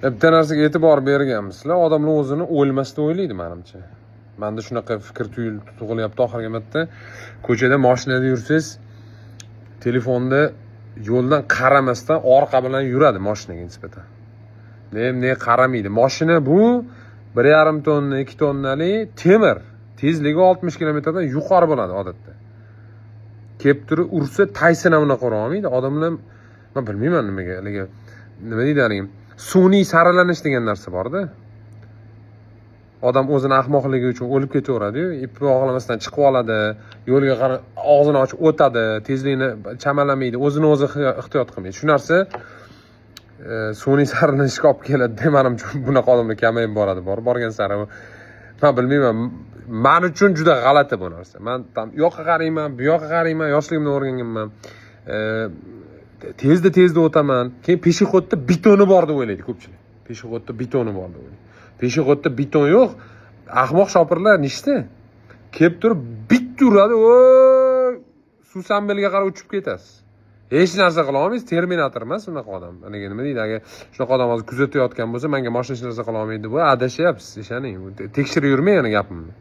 Bitta narsaga e'tibor berganmisizlar, odamlar o'zini o'lmasdan o'ylaydi menimcha. Menda shunaqa fikr tug'ilyapti oxirgi marta. Ko'chada mashinada yursangiz, telefonda yo'ldan qaramasdan orqa bilan yuradi mashinaga nisbatan. Ne qaramaydi. Mashina bu 1,5 tonna, 2 tonnali temir. Tezligi 60 kilometrdan yuqori bo'ladi odatda. Kelib turib ursa Tyson ham unaqa ura olmaydi. Odamlar men bilmayman nimaga, nima deydi, sun'iy saralanish degan narsa bor-da. Odam o'zini ahmoqligi uchun o'lib ketaveradi-yu, ip bog'lamasdan chiqib oladi, yo'lga qarab og'zini ochib o'tadi, tezlikni chamalamaydi, o'zini o'zi ehtiyot qilmaydi. Shu narsa sun'iy saralanishga olib keladi demanimcha, bunaqa odamlar kamayib boradi, borgan sari. Men bilmayman, men uchun juda g'alati bu narsa. Men u yoqqa qarayman, bu yoqqa qarayman, yoshligimdan o'rganganman. Tezda o'taman. Keyin peshixodda betoni bor deb o'ylaydi ko'pchilik. Peshixodda betoni bor deb o'ylaydi. Peshixodda beton yo'q. Ahmoq shopirlar nechta? Kelib turib bitta uradi, Susanbelga qarab uchib ketasiz. Hech narsa qila olmaysiz, Terminator emas unaqa odam. Nima deydi, agar shunaqa odam hozir kuzatayotgan bo'lsa, menga mashina hech narsa qila olmaydi, bu adashyapsiz, ishoning. Tekshirib yurmang yana gapimni.